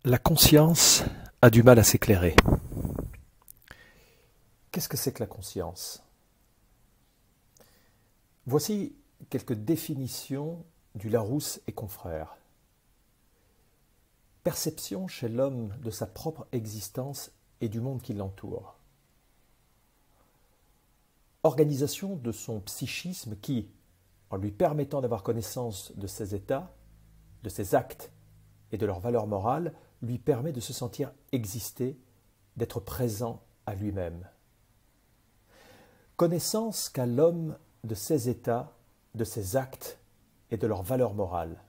La conscience a du mal à s'éclairer. Qu'est-ce que c'est que la conscience? Voici quelques définitions du Larousse et confrères. Perception chez l'homme de sa propre existence et du monde qui l'entoure. Organisation de son psychisme qui, en lui permettant d'avoir connaissance de ses états, de ses actes et de leur valeur morale, lui permet de se sentir exister, d'être présent à lui-même. Connaissance qu'a l'homme de ses états, de ses actes et de leur valeur morale.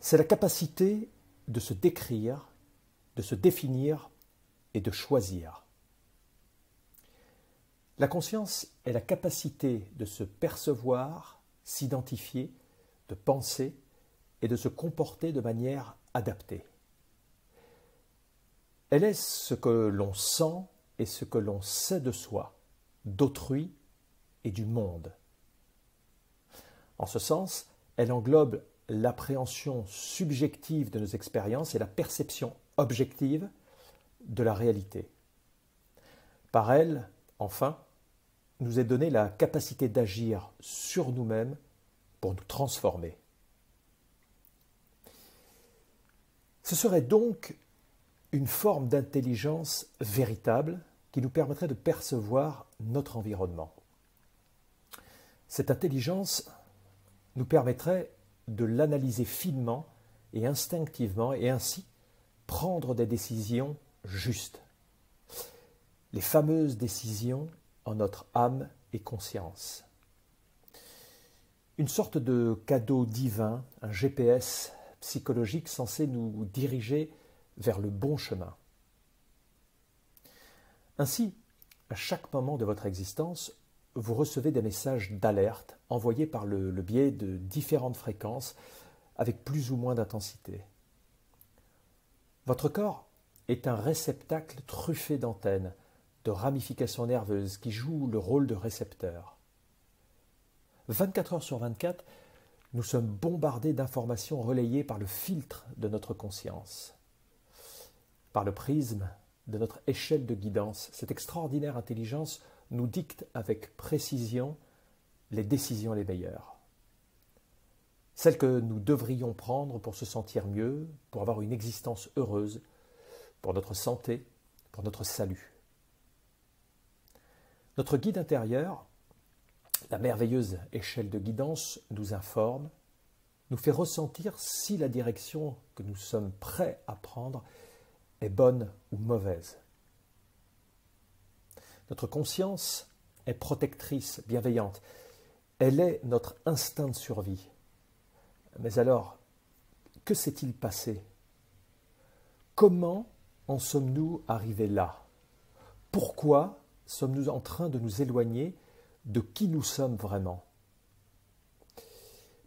C'est la capacité de se décrire, de se définir et de choisir. La conscience est la capacité de se percevoir, s'identifier, de penser et de se comporter de manière adaptée. Elle est ce que l'on sent et ce que l'on sait de soi, d'autrui et du monde. En ce sens, elle englobe l'appréhension subjective de nos expériences et la perception objective de la réalité. Par elle, enfin, nous est donnée la capacité d'agir sur nous-mêmes pour nous transformer. Ce serait donc une forme d'intelligence véritable qui nous permettrait de percevoir notre environnement. Cette intelligence nous permettrait de l'analyser finement et instinctivement et ainsi prendre des décisions justes. Les fameuses décisions en notre âme et conscience. Une sorte de cadeau divin, un GPS psychologique censé nous diriger vers le bon chemin. Ainsi, à chaque moment de votre existence, vous recevez des messages d'alerte envoyés par le biais de différentes fréquences avec plus ou moins d'intensité. Votre corps est un réceptacle truffé d'antennes, de ramifications nerveuses qui jouent le rôle de récepteur. 24 heures sur 24, nous sommes bombardés d'informations relayées par le filtre de notre conscience, par le prisme de notre échelle de guidance. Cette extraordinaire intelligence nous dicte avec précision les décisions les meilleures. Celles que nous devrions prendre pour se sentir mieux, pour avoir une existence heureuse, pour notre santé, pour notre salut. Notre guide intérieur, la merveilleuse échelle de guidance, nous informe, nous fait ressentir si la direction que nous sommes prêts à prendre est bonne ou mauvaise. Notre conscience est protectrice, bienveillante. Elle est notre instinct de survie. Mais alors, que s'est-il passé? Comment en sommes-nous arrivés là? Pourquoi sommes-nous en train de nous éloigner de qui nous sommes vraiment?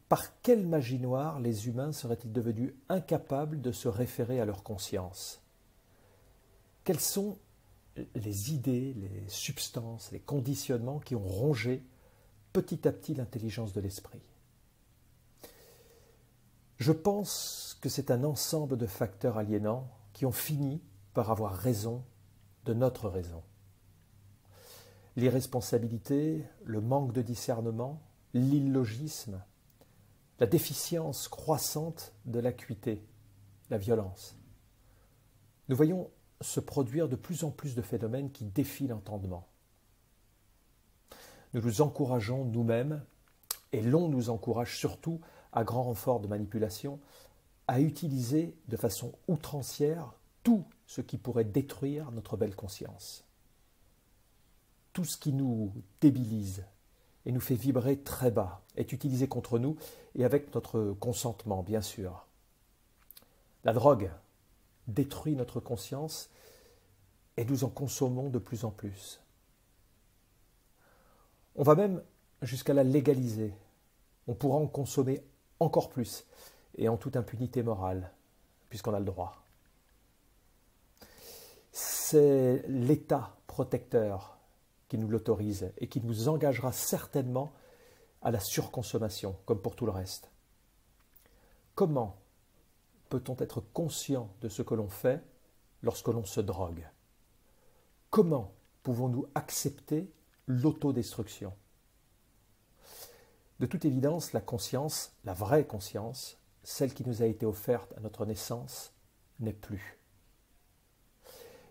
Par quelle magie noire les humains seraient-ils devenus incapables de se référer à leur conscience? Quelles sont les idées, les substances, les conditionnements qui ont rongé petit à petit l'intelligence de l'esprit? Je pense que c'est un ensemble de facteurs aliénants qui ont fini par avoir raison de notre raison. L'irresponsabilité, le manque de discernement, l'illogisme, la déficience croissante de l'acuité, la violence. Nous voyons se produire de plus en plus de phénomènes qui défient l'entendement. Nous nous encourageons nous-mêmes, et l'on nous encourage surtout, à grand renfort de manipulation, à utiliser de façon outrancière tout ce qui pourrait détruire notre belle conscience. Tout ce qui nous débilise et nous fait vibrer très bas est utilisé contre nous et avec notre consentement, bien sûr. La drogue détruit notre conscience et nous en consommons de plus en plus. On va même jusqu'à la légaliser. On pourra en consommer encore plus et en toute impunité morale, puisqu'on a le droit. C'est l'État protecteur qui nous l'autorise et qui nous engagera certainement à la surconsommation, comme pour tout le reste. Comment peut-on être conscient de ce que l'on fait lorsque l'on se drogue? Comment pouvons-nous accepter l'autodestruction? De toute évidence, la conscience, la vraie conscience, celle qui nous a été offerte à notre naissance, n'est plus.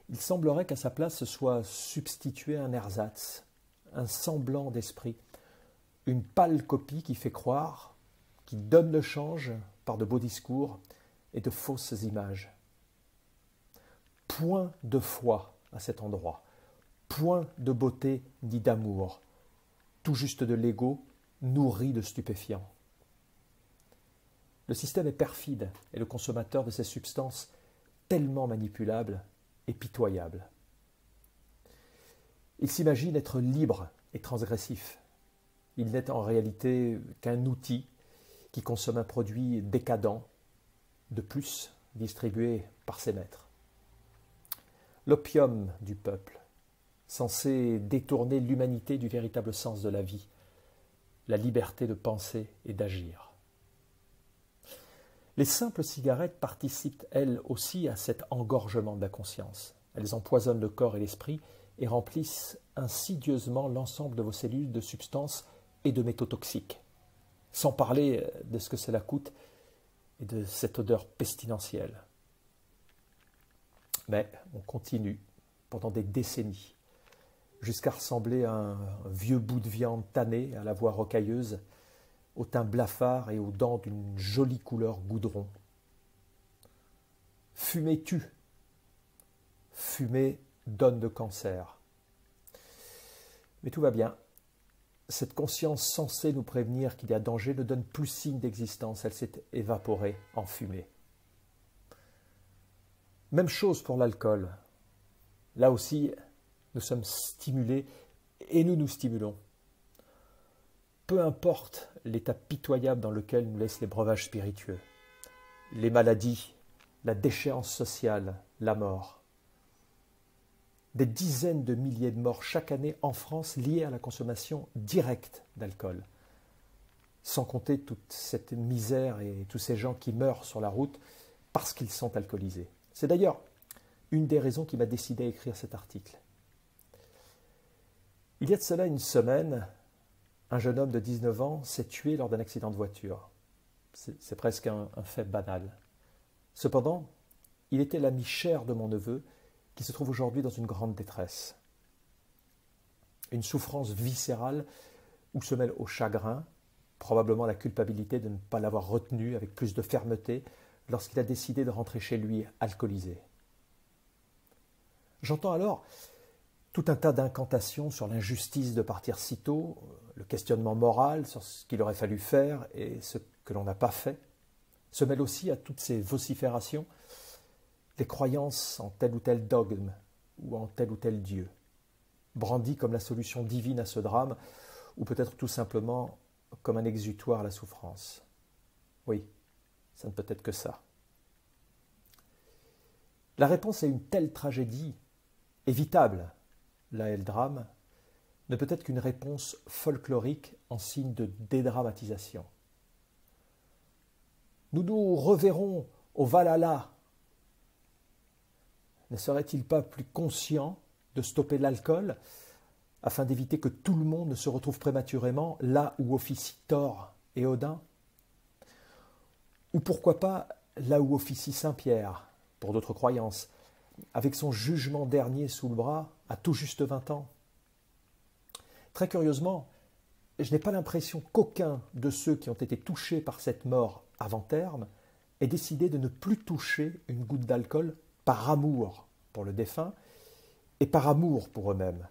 Il semblerait qu'à sa place se soit substitué un ersatz, un semblant d'esprit, une pâle copie qui fait croire, qui donne le change par de beaux discours et de fausses images. Point de foi à cet endroit, point de beauté ni d'amour, tout juste de l'ego nourri de stupéfiants. Le système est perfide et le consommateur de ces substances tellement manipulables et pitoyables. Il s'imagine être libre et transgressif. Il n'est en réalité qu'un outil qui consomme un produit décadent, de plus distribué par ses maîtres. L'opium du peuple, censé détourner l'humanité du véritable sens de la vie, la liberté de penser et d'agir. Les simples cigarettes participent, elles aussi, à cet engorgement de la conscience. Elles empoisonnent le corps et l'esprit et remplissent insidieusement l'ensemble de vos cellules de substances et de métaux toxiques, sans parler de ce que cela coûte et de cette odeur pestilentielle. Mais on continue pendant des décennies, jusqu'à ressembler à un vieux bout de viande tanné, à la voix rocailleuse, au teint blafard et aux dents d'une jolie couleur goudron. Fumer tue, fumer donne le cancer. Mais tout va bien. Cette conscience censée nous prévenir qu'il y a danger ne donne plus signe d'existence, elle s'est évaporée en fumée. Même chose pour l'alcool. Là aussi, nous sommes stimulés et nous nous stimulons. Peu importe l'état pitoyable dans lequel nous laissent les breuvages spiritueux, les maladies, la déchéance sociale, la mort. Des dizaines de milliers de morts chaque année en France liées à la consommation directe d'alcool. Sans compter toute cette misère et tous ces gens qui meurent sur la route parce qu'ils sont alcoolisés. C'est d'ailleurs une des raisons qui m'a décidé à écrire cet article. Il y a de cela une semaine, un jeune homme de 19 ans s'est tué lors d'un accident de voiture. C'est presque un fait banal. Cependant, il était l'ami cher de mon neveu qui se trouve aujourd'hui dans une grande détresse. Une souffrance viscérale où se mêle au chagrin, probablement la culpabilité de ne pas l'avoir retenu avec plus de fermeté lorsqu'il a décidé de rentrer chez lui alcoolisé. J'entends alors tout un tas d'incantations sur l'injustice de partir si tôt, le questionnement moral sur ce qu'il aurait fallu faire et ce que l'on n'a pas fait, se mêle aussi à toutes ces vociférations, les croyances en tel ou tel dogme ou en tel ou tel Dieu, brandis comme la solution divine à ce drame, ou peut-être tout simplement comme un exutoire à la souffrance. Oui, ça ne peut être que ça. La réponse à une telle tragédie, évitable, là est le drame, ne peut être qu'une réponse folklorique en signe de dédramatisation. Nous nous reverrons au Valhalla. Ne serait-il pas plus conscient de stopper l'alcool afin d'éviter que tout le monde ne se retrouve prématurément là où officie Thor et Odin? Ou pourquoi pas là où officie Saint-Pierre, pour d'autres croyances, avec son jugement dernier sous le bras à tout juste 20 ans? Très curieusement, je n'ai pas l'impression qu'aucun de ceux qui ont été touchés par cette mort avant terme ait décidé de ne plus toucher une goutte d'alcool par amour pour le défunt et par amour pour eux-mêmes.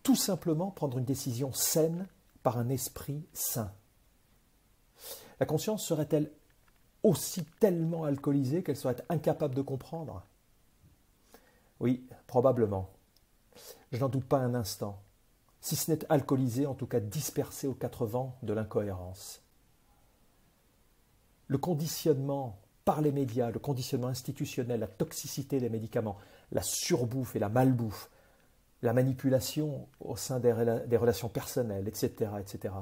Tout simplement prendre une décision saine par un esprit sain. La conscience serait-elle aussi tellement alcoolisée qu'elle serait incapable de comprendre? Oui, probablement. Je n'en doute pas un instant. Si ce n'est alcoolisée, en tout cas dispersée aux quatre vents de l'incohérence. Le conditionnement par les médias, le conditionnement institutionnel, la toxicité des médicaments, la surbouffe et la malbouffe, la manipulation au sein des relations personnelles, etc., etc.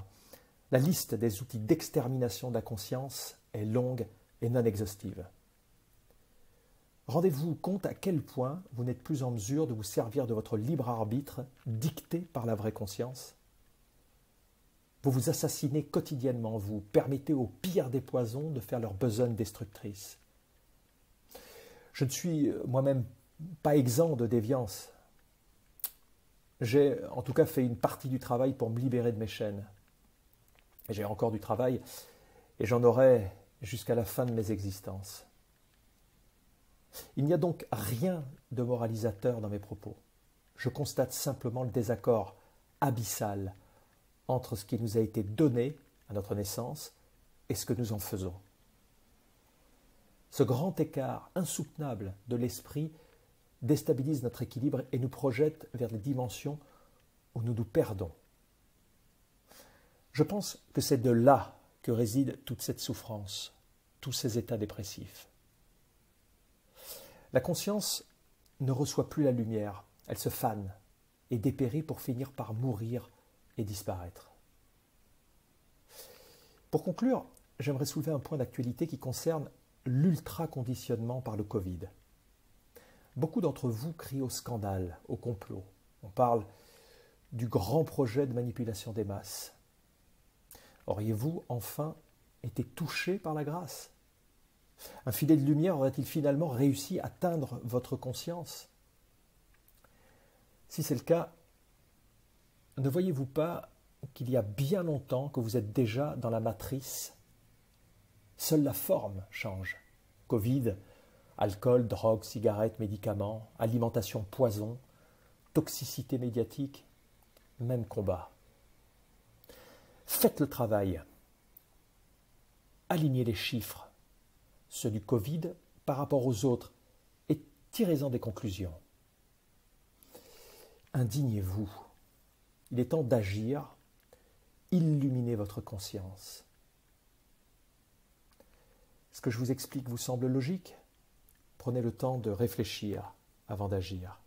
La liste des outils d'extermination de la conscience est longue et non exhaustive. Rendez-vous compte à quel point vous n'êtes plus en mesure de vous servir de votre libre arbitre dicté par la vraie conscience. Vous vous assassinez quotidiennement, vous permettez aux pires des poisons de faire leur besogne destructrice. Je ne suis moi-même pas exempt de déviance. J'ai en tout cas fait une partie du travail pour me libérer de mes chaînes. J'ai encore du travail et j'en aurai jusqu'à la fin de mes existences. Il n'y a donc rien de moralisateur dans mes propos. Je constate simplement le désaccord abyssal entre ce qui nous a été donné à notre naissance et ce que nous en faisons. Ce grand écart insoutenable de l'esprit déstabilise notre équilibre et nous projette vers des dimensions où nous nous perdons. Je pense que c'est de là que réside toute cette souffrance, tous ces états dépressifs. La conscience ne reçoit plus la lumière, elle se fane et dépérit pour finir par mourir et disparaître. Pour conclure, j'aimerais soulever un point d'actualité qui concerne l'ultra-conditionnement par le Covid. Beaucoup d'entre vous crient au scandale, au complot. On parle du grand projet de manipulation des masses. Auriez-vous enfin été touché par la grâce ? Un filet de lumière aurait-il finalement réussi à atteindre votre conscience ? Si c'est le cas, ne voyez-vous pas qu'il y a bien longtemps que vous êtes déjà dans la matrice ? Seule la forme change. Covid, alcool, drogue, cigarettes, médicaments, alimentation poison, toxicité médiatique, même combat. Faites le travail. Alignez les chiffres, ceux du Covid par rapport aux autres, et tirez-en des conclusions. Indignez-vous. Il est temps d'agir. Illuminez votre conscience. Ce que je vous explique vous semble logique ? Prenez le temps de réfléchir avant d'agir.